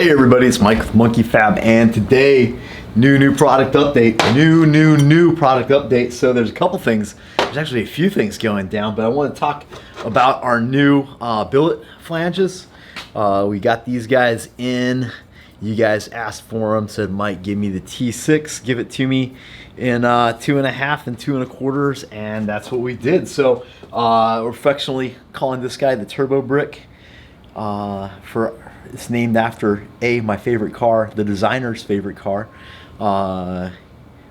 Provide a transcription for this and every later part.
Hey everybody, it's Mike with Monkey Fab, and today, new product update. New product update. So there's a couple things, there's actually a few things going down, but I want to talk about our new billet flanges. We got these guys in. You guys asked for them, said Mike, give me the T6, give it to me in 2.5 and 2 1/4, and that's what we did. So we're affectionately calling this guy the Turbo Brick. It's named after my favorite car, the designer's favorite car. My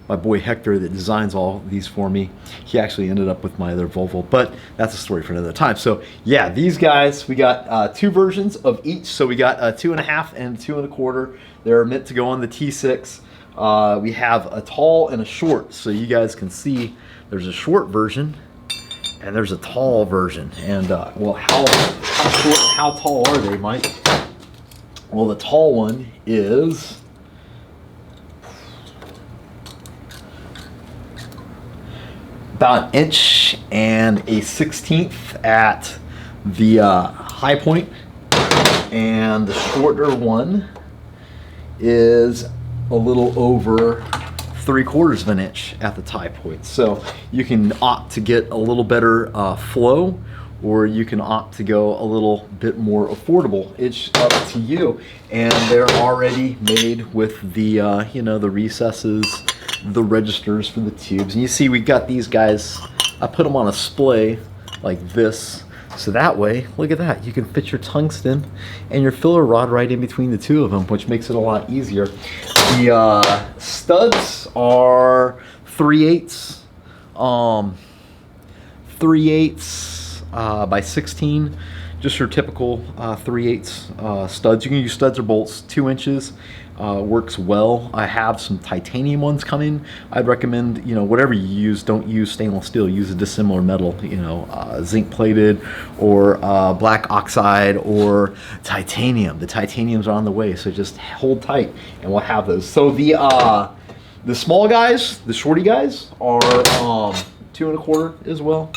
boy Hector that designs all these for me. He actually ended up with my other Volvo, but that's a story for another time. So yeah, these guys, we got two versions of each. So we got a 2.5 and 2 1/4. They're meant to go on the T6. We have a tall and a short. So you guys can see there's a short version and there's a tall version. And well, how short, how tall are they, Mike? Well, the tall one is about 1.1/16 at the high point, and the shorter one is a little over 3/4 of an inch at the tie point. So you can opt to get a little better flow, or you can opt to go a little bit more affordable. It's up to you. And they're already made with the you know, the recesses, the registers for the tubes. And you see we got these guys, I put them on a splay like this, so that way, look at that, you can fit your tungsten and your filler rod right in between the two of them, which makes it a lot easier. The studs are 3/8 by 16, just your typical 3/8 studs. You can use studs or bolts. 2 inches works well. I have some titanium ones coming. I'd recommend, you know, whatever you use, don't use stainless steel. Use a dissimilar metal, you know, zinc plated or black oxide or titanium. The titaniums are on the way, so just hold tight and we'll have those. So the small guys, the shorty guys, are 2 1/4 as well.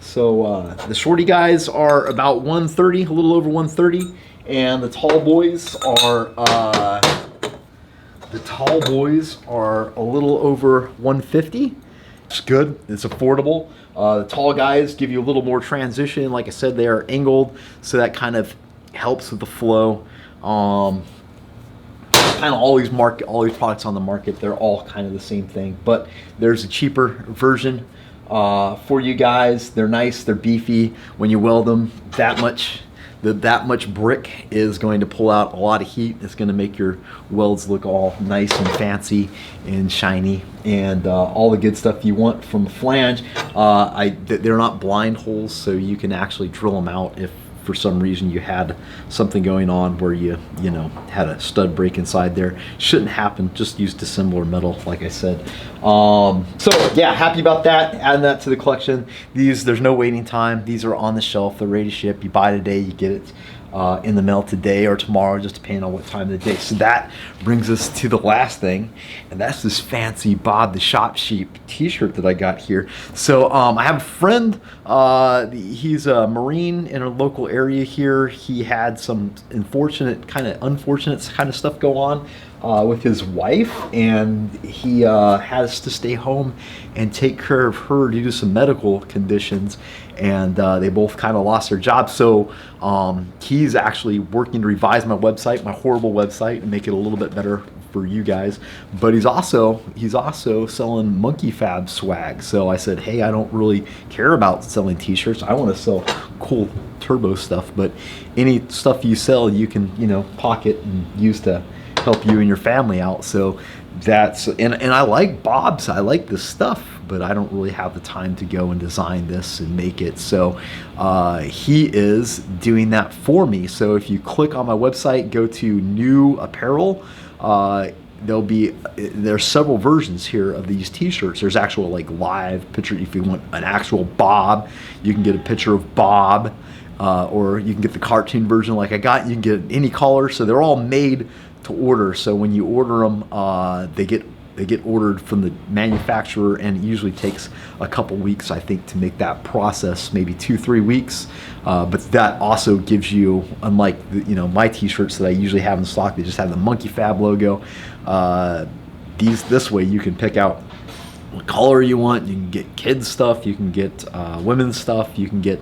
So the shorty guys are about 130, a little over 130, and the tall boys are a little over 150. It's good. It's affordable. The tall guys give you a little more transition. Like I said, they are angled, so that kind of helps with the flow. Kind of all these products on the market, they're all kind of the same thing, but there's a cheaper version for you guys. They're nice, they're beefy. When you weld them, that much brick is going to pull out a lot of heat. It's going to make your welds look all nice and fancy and shiny, and all the good stuff you want from a flange. They're not blind holes, so you can actually drill them out if for some reason you had something going on where you know, had a stud break inside there. Shouldn't happen. Just use dissimilar metal, like I said. So yeah, happy about that. Adding that to the collection. These, there's no waiting time. These are on the shelf. They're ready to ship. You buy today, you get it in the mail today or tomorrow, just depending on what time of the day. So that brings us to the last thing, and that's this fancy Bob the Shop Sheep t-shirt that I got here. So I have a friend, he's a Marine in a local area here. He had some unfortunate kind of stuff go on with his wife, and he has to stay home and take care of her due to some medical conditions, and they both kind of lost their jobs. So he's actually working to revise my website, my horrible website, and make it a little bit better for you guys. But he's also selling Monkey Fab swag. So I said, hey, I don't really care about selling t-shirts. I want to sell cool turbo stuff, but any stuff you sell, you can, you know, pocket and use to help you and your family out. So that's, and I like Bob's, I like this stuff, but I don't really have the time to go and design this and make it. So he is doing that for me. So if you click on my website, go to new apparel, there's several versions here of these t-shirts. There's actual like live picture. If you want an actual Bob, you can get a picture of Bob, or you can get the cartoon version like I got. You can get any color. So they're all made to order. So when you order them, They get ordered from the manufacturer, and it usually takes a couple weeks, I think, to make that process, maybe 2-3 weeks. But that also gives you, unlike my t-shirts that I usually have in stock, they just have the Monkey Fab logo. This way you can pick out what color you want. You can get kids stuff, you can get women's stuff, you can get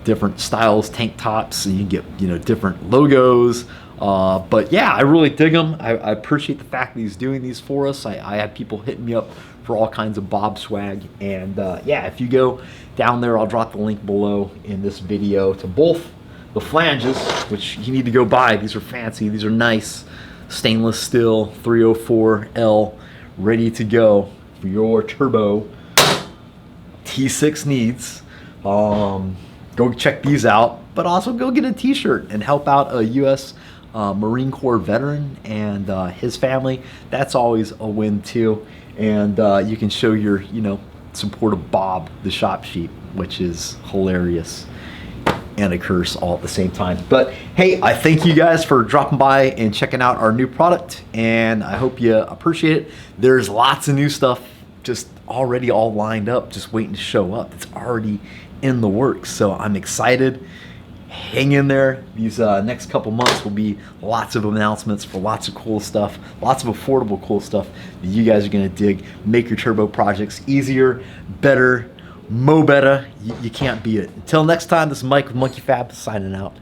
different styles, tank tops, and you can get different logos. But yeah, I really dig them. I appreciate the fact that he's doing these for us. I have people hitting me up for all kinds of Bob swag, and yeah, if you go down there, I'll drop the link below in this video to both the flanges, which you need to go buy. These are fancy, these are nice, stainless steel 304L, ready to go for your turbo T6 needs. Go check these out, but also go get a t-shirt and help out a U.S. Marine Corps veteran and his family. That's always a win too. And you can show your support of Bob the shop sheep, which is hilarious and a curse all at the same time. But hey, I thank you guys for dropping by and checking out our new product, and I hope you appreciate it. There's lots of new stuff just already all lined up, just waiting to show up. It's already in the works, so I'm excited. Hang in there. These next couple months will be lots of announcements for lots of cool stuff, lots of affordable cool stuff that you guys are gonna dig. Make your turbo projects easier, better, mo better. You can't beat it. Until next time, this is Mike with Monkey Fab signing out.